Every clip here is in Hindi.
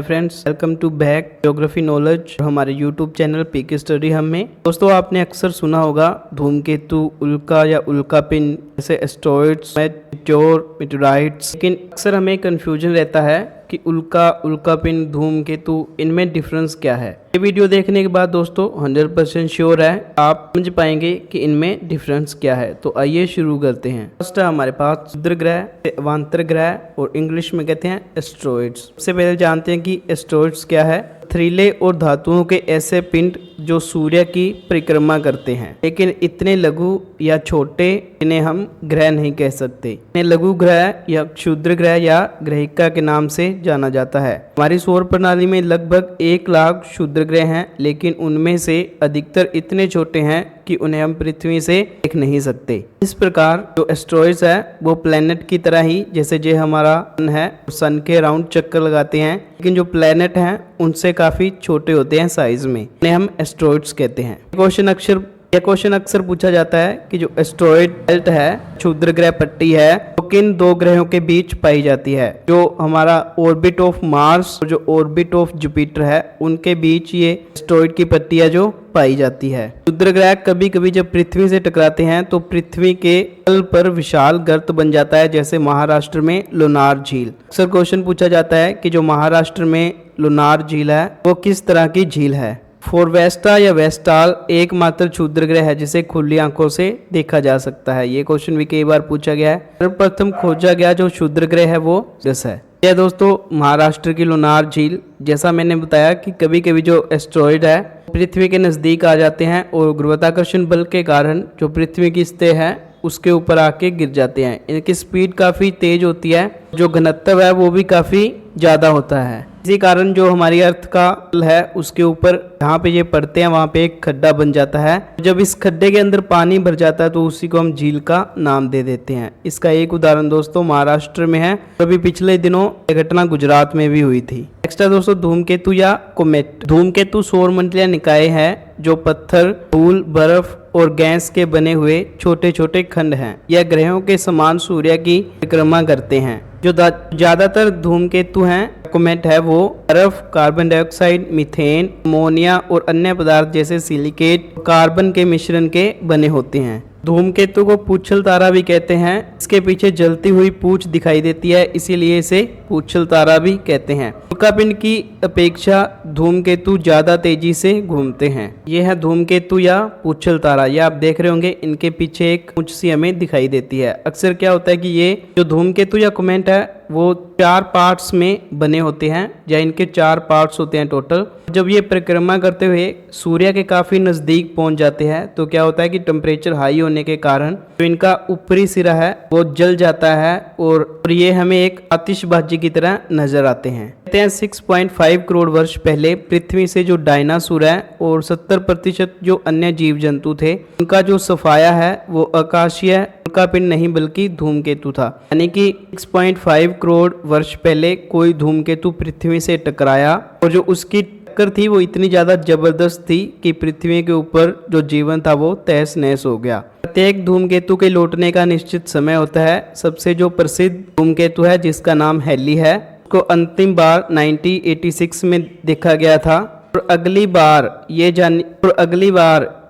Friends, welcome to back geography knowledge हमारे यूट्यूब चैनल पीके स्टडी हम में। दोस्तों, आपने अक्सर सुना होगा धूमकेतु, उल्का या उल्कापिंड जैसे एस्टेरॉइड्स, मेटेओर, मेटेओराइट्स। लेकिन अक्सर हमें कंफ्यूजन रहता है कि उल्का, उल्कापिंड, धूमकेतु, इनमें डिफरेंस क्या है। ये वीडियो देखने के बाद दोस्तों 100% श्योर है आप समझ पाएंगे कि इनमें डिफरेंस क्या है। तो आइए शुरू करते हैं। फर्स्ट है हमारे पास क्षुद्र ग्रह, अवांतर ग्रह और इंग्लिश में कहते हैं एस्टेरॉइड्स। सबसे पहले जानते हैं कि एस्टेरॉइड्स क्या है। पथरीले और धातुओं के ऐसे पिंड जो सूर्य की परिक्रमा करते हैं लेकिन इतने लघु या छोटे इन्हें हम ग्रह नहीं कह सकते। इन्हें लघु ग्रह या क्षुद्र ग्रह या ग्रहिका के नाम से जाना जाता है। हमारी सौर प्रणाली में लगभग 1 लाख क्षुद्र ग्रह हैं, लेकिन उनमें से अधिकतर इतने छोटे हैं कि उन्हें हम पृथ्वी से देख नहीं सकते। इस प्रकार जो एस्टेरॉइड्स है वो प्लेनेट की तरह ही, जैसे जो हमारा सन है, सन के राउंड चक्कर लगाते हैं, लेकिन जो प्लेनेट हैं उनसे काफी छोटे होते हैं साइज में। इन्हें हम एस्टेरॉइड्स कहते हैं। क्वेश्चन अक्सर पूछा जाता है कि जो एस्टेरॉइड बेल्ट है, क्षुद्र ग्रह पट्टी है, वो किन 2 ग्रहों के बीच पाई जाती है। जो हमारा ऑर्बिट ऑफ मार्स और जो ऑर्बिट ऑफ जुपिटर है, उनके बीच ये एस्टेरॉइड की पट्टी है जो पाई जाती है। क्षुद्र ग्रह कभी कभी जब पृथ्वी से टकराते हैं तो पृथ्वी के तल पर विशाल गर्त बन जाता है, जैसे महाराष्ट्र में लोनार झील। अक्सर क्वेश्चन पूछा जाता है कि जो महाराष्ट्र में लोनार झील है वो किस तरह की झील है। फोरवेस्टा या वेस्टाल एकमात्र क्षुद्र ग्रह है जिसे खुली आंखों से देखा जा सकता है। ये क्वेश्चन भी कई बार पूछा गया है। सर्वप्रथम खोजा गया जो क्षुद्र ग्रह है वो जस है। यह दोस्तों महाराष्ट्र की लोनार झील, जैसा मैंने बताया कि कभी कभी जो एस्टेरॉइड है पृथ्वी के नजदीक आ जाते हैं और गुरुत्वाकर्षण बल के कारण जो पृथ्वी की सतह है उसके ऊपर आके गिर जाते हैं। इनकी स्पीड काफी तेज होती है, जो घनत्व है वो भी काफी ज्यादा होता है। इसी कारण जो हमारी अर्थ का तल है उसके ऊपर जहाँ पे ये पड़ते हैं वहाँ पे एक खड्डा बन जाता है। जब इस खड्डे के अंदर पानी भर जाता है तो उसी को हम झील का नाम दे देते हैं। इसका एक उदाहरण दोस्तों महाराष्ट्र में है। अभी पिछले दिनों यह घटना गुजरात में भी हुई थी। नेक्स्ट है दोस्तों धूमकेतु या कोमेट। धूमकेतु सौरमंडलीय निकाय है जो पत्थर, धूल, बर्फ और गैस के बने हुए छोटे छोटे खंड हैं। यह ग्रहों के समान सूर्य की परिक्रमा करते हैं। जो ज्यादातर धूमकेतु हैं, कोमेट है, वो बर्फ, कार्बन डाइऑक्साइड, मीथेन, अमोनिया और अन्य पदार्थ जैसे सिलिकेट, कार्बन के मिश्रण के बने होते हैं। धूमकेतु को पूछल तारा भी कहते हैं। इसके पीछे जलती हुई पूंछ दिखाई देती है, इसीलिए इसे पूछल तारा भी कहते हैं। उल्कापिंड की अपेक्षा धूमकेतु ज्यादा तेजी से घूमते हैं। ये है धूमकेतु या पूछल तारा। ये आप देख रहे होंगे, इनके पीछे एक पूंछ सी हमें दिखाई देती है। अक्सर क्या होता है कि ये जो धूमकेतु या कोमेट है वो 4 पार्ट्स में बने होते हैं, या इनके 4 पार्ट्स होते हैं टोटल। जब ये परिक्रमा करते हुए सूर्य के काफी नजदीक पहुंच जाते हैं तो क्या होता है कि टेम्परेचर हाई होने के कारण जो इनका ऊपरी सिरा है वो जल जाता है और ये हमें एक आतिशबाजी की तरह नजर आते हैं। कहते हैं 6.5 करोड़ वर्ष पहले पृथ्वी से जो डायनासोर है और 70% जो अन्य जीव जंतु थे, उनका जो सफाया है वो आकाशीय उल्कापिंड नहीं बल्कि धूमकेतु था। यानी कि 6.5 करोड़ वर्ष पहले कोई धूमकेतु पृथ्वी से टकराया और जो उसकी टक्कर थी वो इतनी ज्यादा जबरदस्त थी कि पृथ्वी के ऊपर जो जीवन था वो तहस नहस हो गया। प्रत्येक धूमकेतु के लौटने का निश्चित समय होता है। सबसे जो प्रसिद्ध धूमकेतु है जिसका नाम हेली है, उसको अंतिम बार 1986 में देखा गया था और अगली बार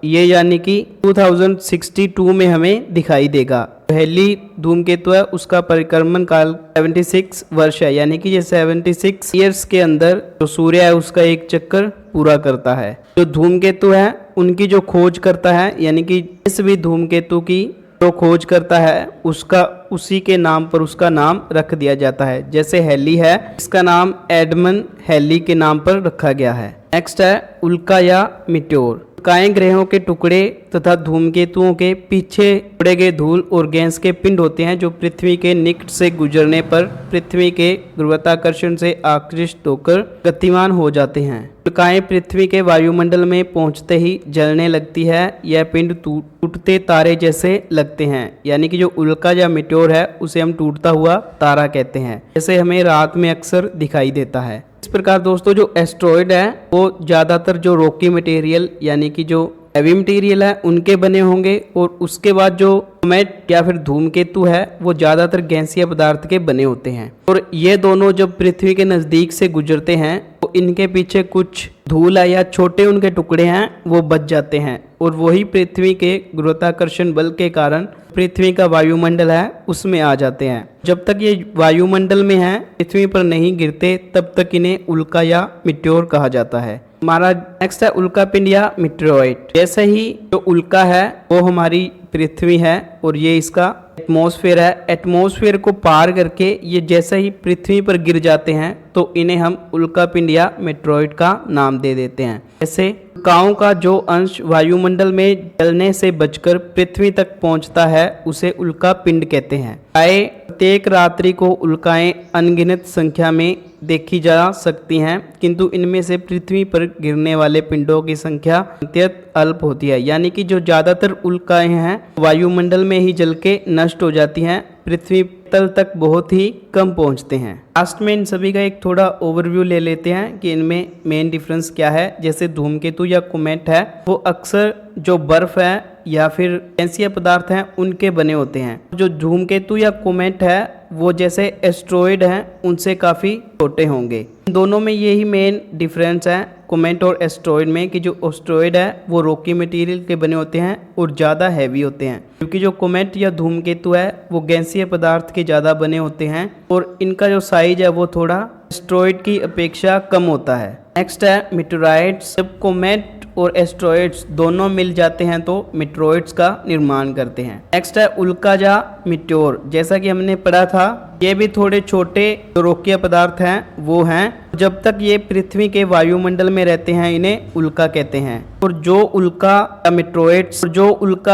ये यानी कि 2062 में हमें दिखाई देगा। हेली धूमकेतु है, उसका परिक्रमण काल 76 वर्ष है, यानी कि ये 76 ईयर्स के अंदर जो सूर्य है उसका एक चक्कर पूरा करता है। जो धूमकेतु है उनकी जो खोज करता है, यानी कि जिस भी धूमकेतु की जो खोज करता है उसका उसी के नाम पर उसका नाम रख दिया जाता है। जैसे हेली है, इसका नाम एडमंड हेली के नाम पर रखा गया है। नेक्स्ट है उल्का या मेटेओर। उल्काएं ग्रहों के टुकड़े तथा धूमकेतुओं के पीछे उड़े गए धूल और गैस के पिंड होते हैं जो पृथ्वी के निकट से गुजरने पर पृथ्वी के गुरुत्वाकर्षण से आकृष्ट होकर गतिमान हो जाते हैं। उल्काएं पृथ्वी के वायुमंडल में पहुंचते ही जलने लगती है। यह पिंड टूटते तारे जैसे लगते हैं, यानी कि जो उल्का या मेटेओर है उसे हम टूटता हुआ तारा कहते हैं, जैसे हमें रात में अक्सर दिखाई देता है। इस प्रकार दोस्तों जो एस्टेरॉइड है वो ज्यादातर जो रॉकी मटेरियल यानी कि जो हैवी मटेरियल है उनके बने होंगे, और उसके बाद जो कॉमेट या फिर धूमकेतु है वो ज़्यादातर गैसीय पदार्थ के बने होते हैं। और ये दोनों जब पृथ्वी के नज़दीक से गुजरते हैं तो इनके पीछे कुछ धूल है या छोटे उनके टुकड़े हैं वो बच जाते हैं, और वही पृथ्वी के गुरुत्वाकर्षण बल के कारण पृथ्वी का वायुमंडल है उसमें आ जाते हैं। जब तक ये वायुमंडल में हैं, पृथ्वी पर नहीं गिरते, तब तक इन्हें उल्का या मिट्योर कहा जाता है। हमारा नेक्स्ट है उल्का पिंड या मिट्रोइड। जैसे ही जो उल्का है वो हमारी पृथ्वी है और ये इसका एटमॉस्फेयर है। एटमॉस्फेयर को पार करके ये जैसे ही पृथ्वी पर गिर जाते हैं तो इन्हें हम उल्का पिंड या मेट्रोइड का नाम दे देते हैं। जैसे उल्काओं का जो अंश वायुमंडल में जलने से बचकर पृथ्वी तक पहुंचता है उसे उल्का पिंड कहते हैं। प्रत्येक रात्रि को उल्काएं अनगिनत संख्या में देखी जा सकती हैं, किंतु इनमें से पृथ्वी पर गिरने वाले पिंडों की संख्या अत्यंत अल्प होती है। यानी कि जो ज़्यादातर उल्काएं हैं वायुमंडल में ही जल के नष्ट हो जाती हैं, पृथ्वी तल तक बहुत ही कम पहुंचते हैं। लास्ट में इन सभी का एक थोड़ा ओवरव्यू ले लेते हैं कि इनमें मेन डिफरेंस क्या है। जैसे धूमकेतु या कोमेट है वो अक्सर जो बर्फ है या फिर गैसीय पदार्थ हैं उनके बने होते हैं। जो धूमकेतु या कोमेट है वो जैसे एस्ट्रॉइड हैं उनसे काफ़ी छोटे होंगे। दोनों में यही मेन डिफरेंस है कोमेट और एस्ट्रॉइड में, कि जो एस्ट्रॉइड है वो रॉकी मटेरियल के बने होते हैं और ज़्यादा हैवी होते हैं, क्योंकि जो कोमेट या धूमकेतु है वो गैसीय पदार्थ के ज़्यादा बने होते हैं और इनका जो साइज है वो थोड़ा एस्ट्रॉइड की अपेक्षा कम होता है। नेक्स्ट है मेटेओराइट्स। जब कोमेट और एस्ट्रॉइड्स दोनों मिल जाते हैं तो मेटेओराइट्स का निर्माण करते हैं। नेक्स्ट है उल्का या मिट्योर। जैसा कि हमने पढ़ा था ये भी थोड़े छोटे जो रॉकीय पदार्थ हैं वो हैं। जब तक ये पृथ्वी के वायुमंडल में रहते हैं इन्हें उल्का कहते हैं। और जो उल्का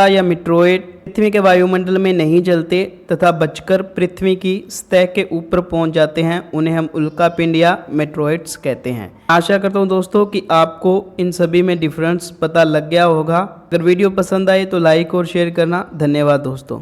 या मिट्रोइड पृथ्वी के वायुमंडल में नहीं जलते तथा बचकर पृथ्वी की सतह के ऊपर पहुंच जाते हैं उन्हें हम उल्का पिंड या मेट्रोइड्स कहते हैं। आशा करता हूं दोस्तों कि आपको इन सभी में डिफरेंस पता लग गया होगा। अगर वीडियो पसंद आए तो लाइक और शेयर करना। धन्यवाद दोस्तों।